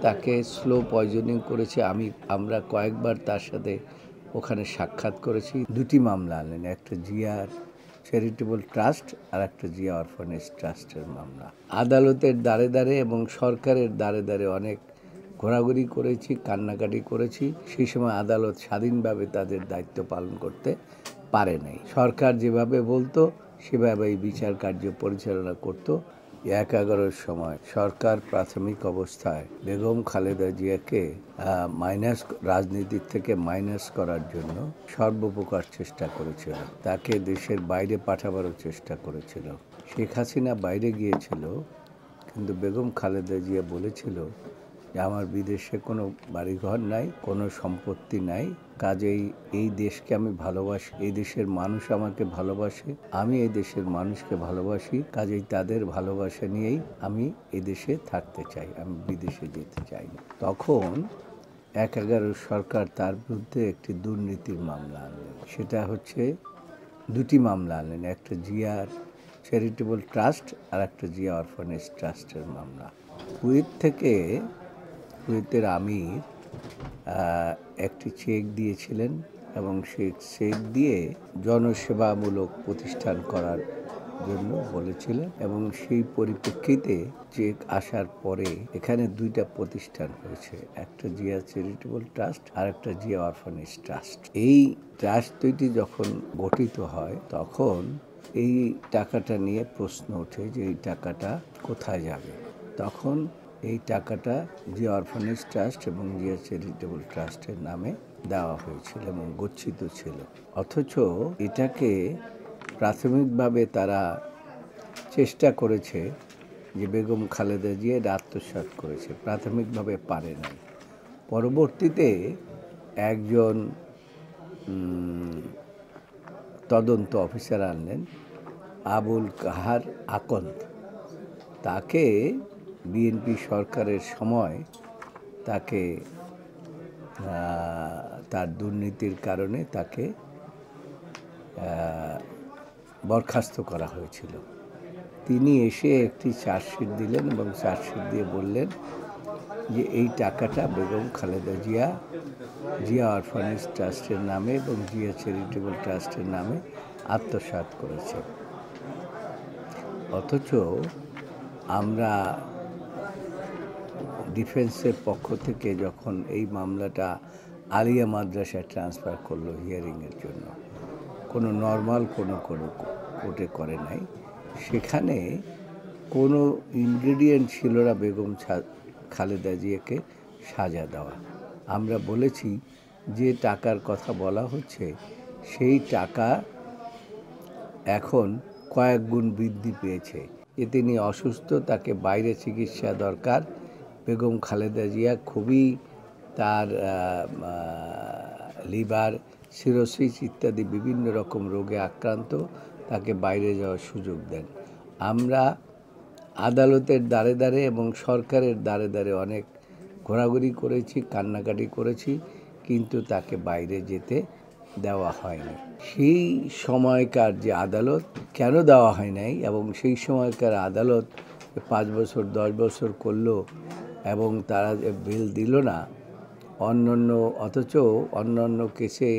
তাকে slow poisoning করেছে। আমরা কয়েকবার তার সাথে ওখানে সাক্ষাৎ করেছি। দুটি মামলা আনলেন, একটা জিয়া চ্যারিটেবল ট্রাস্ট আর একটা জিয়া অরফানেজ ট্রাস্টের মামলা। আদালতের দ্বারে দ্বারে এবং সরকারের দ্বারে দ্বারে অনেক ঘোরাঘুরি করেছি, কান্নাকাটি করেছি। সেই সময় আদালত স্বাধীনভাবে তাদের দায়িত্ব পালন করতে পারে নাই। সরকার যেভাবে বলতো সেভাবেই বিচার কার্য পরিচালনা করত। ১/১১-র সময় সরকার প্রাথমিক অবস্থায় বেগম খালেদা জিয়াকে রাজনীতির থেকে মাইনাস করার জন্য সর্বপ্রকার চেষ্টা করেছিল। তাকে দেশের বাইরে পাঠাবারও চেষ্টা করেছিল। শেখ হাসিনা বাইরে গিয়েছিল, কিন্তু বেগম খালেদা জিয়া বলেছিল যে আমার বিদেশে কোনো বাড়িঘর নাই, কোনো সম্পত্তি নাই, কাজেই এই দেশকে আমি ভালোবাসি, এই দেশের মানুষ আমাকে ভালোবাসে, আমি এই দেশের মানুষকে ভালোবাসি, কাজেই তাদের ভালোবাসা নিয়েই আমি এই দেশে থাকতে চাই, আমি বিদেশে যেতে চাই না। তখন ১/১১ সরকার তার বিরুদ্ধে একটি দুর্নীতির মামলা আনলেন। সেটা হচ্ছে দুটি মামলা আনলেন, একটা জিয়ার চ্যারিটেবল ট্রাস্ট আর একটা জিয়া অরফানেজ ট্রাস্টের মামলা। কুয়েতের আমির একটি চেক দিয়েছিলেন এবং সেই চেক দিয়ে জনসেবামূলক প্রতিষ্ঠান করার জন্য বলেছিলেন, এবং সেই পরিপ্রেক্ষিতে চেক আসার পরে এখানে দুইটা প্রতিষ্ঠান হয়েছে, একটা জিয়া চ্যারিটেবল ট্রাস্ট আর একটা জিয়া অরফানেজ ট্রাস্ট। এই ট্রাস্ট দুইটি যখন গঠিত হয় তখন এই টাকাটা নিয়ে প্রশ্ন ওঠে যে এই টাকাটা কোথায় যাবে। তখন এই টাকাটা জিয়া অরফানেজ ট্রাস্ট এবং জিয়া চ্যারিটেবল ট্রাস্টের নামে দেওয়া হয়েছিল এবং গচ্ছিত ছিল। অথচ এটাকে প্রাথমিকভাবে তারা চেষ্টা করেছে যে বেগম খালেদা জিয়া আত্মসাৎ করেছে, প্রাথমিকভাবে পারে নাই। পরবর্তীতে একজন তদন্ত অফিসার আনলেন, আবুল কাহার আকন্দ। তাকে বিএনপি সরকারের সময় তাকে তার দুর্নীতির কারণে তাকে বরখাস্ত করা হয়েছিল। তিনি এসে একটি চার্জশিট দিলেন এবং চার্জশিট দিয়ে বললেন যে এই টাকাটা বেগম খালেদা জিয়া জিয়া অরফানেজ ট্রাস্টের নামে এবং জিয়া চ্যারিটেবল ট্রাস্টের নামে আত্মসাৎ করেছে। অথচ আমরা ডিফেন্সের পক্ষ থেকে যখন এই মামলাটা আলিয়া মাদ্রাসায় ট্রান্সফার করলো হিয়ারিংয়ের জন্য, কোনো নর্মাল কোনো কোর্টে করে নাই, সেখানে কোনো ইনগ্রেডিয়েন্ট ছিল না বেগম খালেদা জিয়াকে সাজা দেওয়া। আমরা বলেছি যে টাকার কথা বলা হচ্ছে সেই টাকা এখন কয়েক গুণ বৃদ্ধি পেয়েছে। যে তিনি অসুস্থ, তাকে বাইরে চিকিৎসা দরকার। বেগম খালেদা জিয়া খুবই তার লিভার সিরোসিস ইত্যাদি বিভিন্ন রকম রোগে আক্রান্ত, তাকে বাইরে যাওয়ার সুযোগ দেন। আমরা আদালতের দ্বারে দ্বারে এবং সরকারের দ্বারে দ্বারে অনেক ঘোরাঘুরি করেছি, কান্নাকাটি করেছি, কিন্তু তাকে বাইরে যেতে দেওয়া হয়নি। সেই সময়কার যে আদালত কেন দেওয়া হয় নাই এবং সেই সময়কার আদালত 5 বছর 10 বছর করলো এবং তারা বেল দিল না, অথচ অন্যান্য কেসে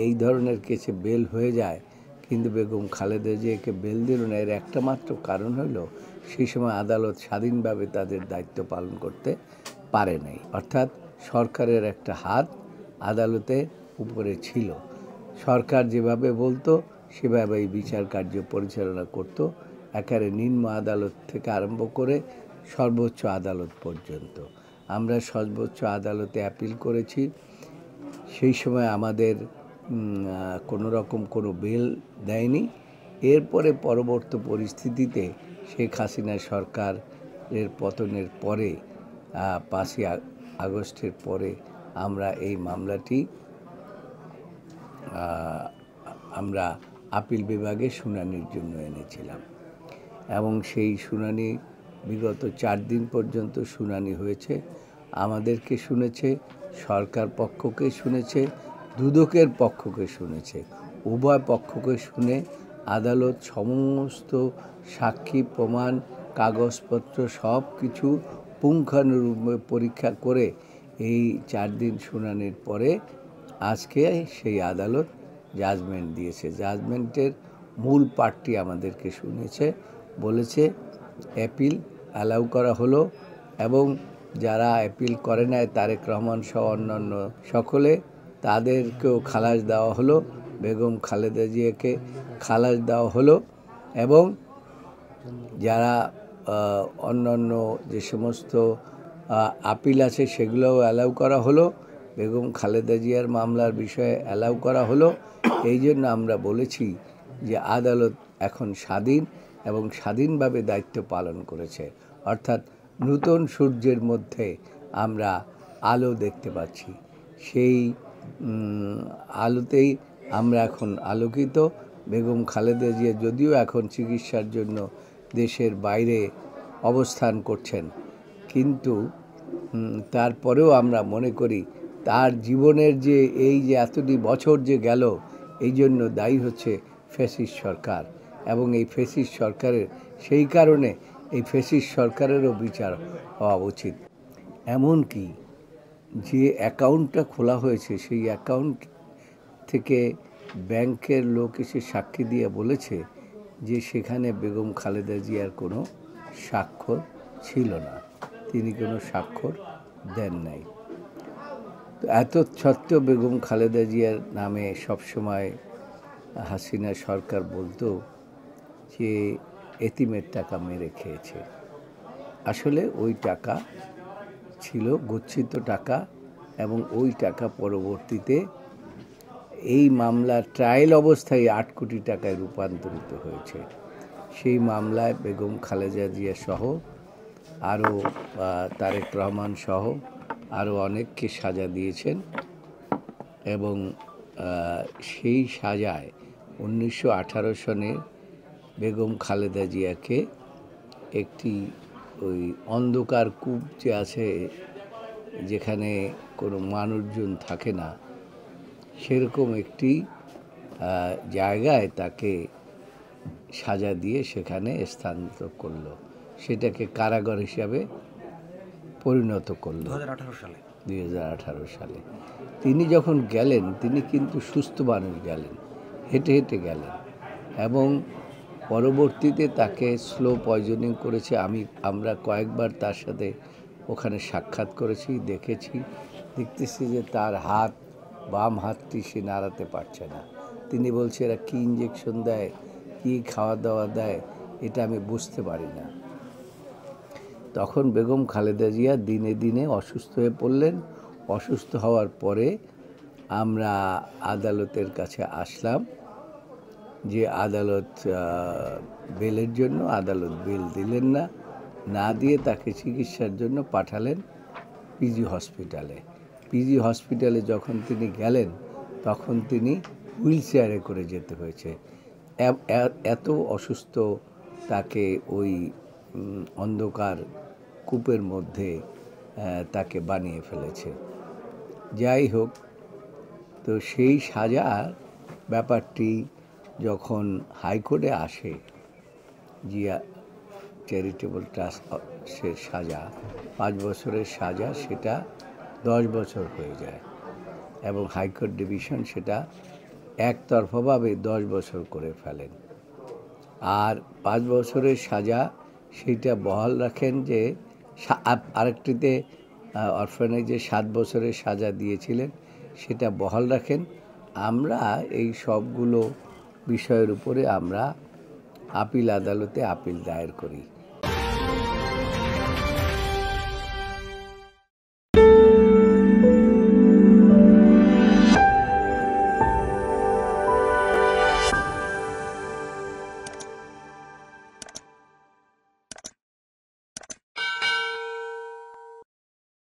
এই ধরনের কেসে বেল হয়ে যায়, কিন্তু বেগম খালেদা জিয়াকে বেল দিল না। এর একটা মাত্র কারণ হলো সেই সময় আদালত স্বাধীনভাবে তাদের দায়িত্ব পালন করতে পারে নাই, অর্থাৎ সরকারের একটা হাত আদালতের উপরে ছিল। সরকার যেভাবে বলতো সেভাবেই বিচার কার্য পরিচালনা করত, একেবারে নিম্ন আদালত থেকে আরম্ভ করে সর্বোচ্চ আদালত পর্যন্ত। আমরা সর্বোচ্চ আদালতে অ্যাপিল করেছি। সেই সময় আমাদের কোনো রকম কোনো বেল দেয়নি। এরপরে পরবর্তী পরিস্থিতিতে শেখ হাসিনা সরকারের পতনের পরে 5ই আগস্টের পরে আমরা এই মামলাটি আমরা আপিল বিভাগে শুনানির জন্য এনেছিলাম এবং সেই শুনানি বিগত 4 দিন পর্যন্ত শুনানি হয়েছে। আমাদেরকে শুনেছে, সরকার পক্ষকে শুনেছে, দুদকের পক্ষকে শুনেছে। উভয় পক্ষকে শুনে আদালত সমস্ত সাক্ষী প্রমাণ কাগজপত্র সব কিছু পুঙ্খানুরূপে পরীক্ষা করে এই 4 দিন শুনানির পরে আজকে সেই আদালত জাজমেন্ট দিয়েছে। জাজমেন্টের মূল পার্টটি আমাদেরকে শুনেছে, বলেছে অ্যাপিল অ্যালাউ করা হলো এবং যারা অ্যাপিল করে নেয় তারেক রহমান সহ অন্যান্য সকলে তাদেরকেও খালাস দেওয়া হলো, বেগম খালেদা জিয়াকে খালাস দেওয়া হলো এবং যারা অন্যান্য যে সমস্ত আপিল আছে সেগুলোও অ্যালাউ করা হলো, বেগম খালেদা জিয়ার মামলার বিষয়ে অ্যালাউ করা হলো। এই জন্য আমরা বলেছি যে আদালত এখন স্বাধীন এবং স্বাধীনভাবে দায়িত্ব পালন করেছে, অর্থাৎ নূতন সূর্যের মধ্যে আমরা আলো দেখতে পাচ্ছি। সেই আলোতেই আমরা এখন আলোকিত। বেগম খালেদা জিয়া যদিও এখন চিকিৎসার জন্য দেশের বাইরে অবস্থান করছেন, কিন্তু তারপরেও আমরা মনে করি তার জীবনের যে এই যে এতটি বছর যে গেল, এই জন্য দায়ী হচ্ছে ফ্যাসিস্ট সরকার এবং এই ফ্যাসিস্ট সরকারের সেই কারণে এই ফ্যাসিস্ট সরকারেরও বিচার হওয়া উচিত। এমনকি যে অ্যাকাউন্টটা খোলা হয়েছে সেই অ্যাকাউন্ট থেকে ব্যাংকের লোক এসে সাক্ষী দিয়ে বলেছে যে সেখানে বেগম খালেদা জিয়ার কোনো স্বাক্ষর ছিল না, তিনি কোনো স্বাক্ষর দেন নাই। তো এত সত্ত্বেও বেগম খালেদা জিয়ার নামে সবসময় হাসিনা সরকার বলতো যে এতিমের টাকা মেরে খেয়েছে। আসলে ওই টাকা ছিল গচ্ছিত টাকা এবং ওই টাকা পরবর্তীতে এই মামলার ট্রায়াল অবস্থায় 8 কোটি টাকায় রূপান্তরিত হয়েছে। সেই মামলায় বেগম খালেদা জিয়া সহ আরও তারেক রহমান সহ আরও অনেককে সাজা দিয়েছেন এবং সেই সাজায় 1918 সনে বেগম খালেদা জিয়াকে একটি ওই অন্ধকার কূপ যে আছে যেখানে কোনো মানুষজন থাকে না, সেরকম একটি জায়গায় তাকে সাজা দিয়ে সেখানে স্থানান্তর করলো, সেটাকে কারাগার হিসাবে পরিণত করলো 2018 সালে। তিনি যখন গেলেন তিনি কিন্তু সুস্থ মানুষ গেলেন, হেঁটে হেঁটে গেলেন এবং পরবর্তীতে তাকে স্লো পয়জনিং করেছে। আমরা কয়েকবার তার সাথে ওখানে সাক্ষাৎ করেছি, দেখতেছি যে তার বাম হাতটি সে নাড়াতে পারছে না। তিনি বলছে এরা কী ইঞ্জেকশন দেয়, কী খাওয়া দাওয়া দেয়, এটা আমি বুঝতে পারি না। তখন বেগম খালেদা জিয়া দিনে দিনে অসুস্থ হয়ে পড়লেন। অসুস্থ হওয়ার পরে আমরা আদালতের কাছে আসলাম যে আদালত বেলের জন্য, আদালত বেল দিলেন না দিয়ে তাকে চিকিৎসার জন্য পাঠালেন পিজি হসপিটালে। পিজি হসপিটালে যখন তিনি গেলেন তখন তিনি হুইল চেয়ারে করে যেতে হয়েছে, এত অসুস্থ তাকে ওই অন্ধকার কূপের মধ্যে তাকে বানিয়ে ফেলেছে। যাই হোক, তো সেই সাজার ব্যাপারটি যখন হাইকোর্টে আসে, জিয়া চ্যারিটেবল ট্রাস্টের সাজা 5 বছরের সাজা সেটা 10 বছর হয়ে যায় এবং হাইকোর্ট ডিভিশন সেটা একতরফাভাবে 10 বছর করে ফেলেন। আর 5 বছরের সাজা সেইটা বহাল রাখেন যে আরেকটিতে অরফানেজে 7 বছরের সাজা দিয়েছিলেন, সেটা বহাল রাখেন। আমরা এই সবগুলো বিষয়ের উপরে আমরা আপিল আদালতে আপিল দায়ের করি।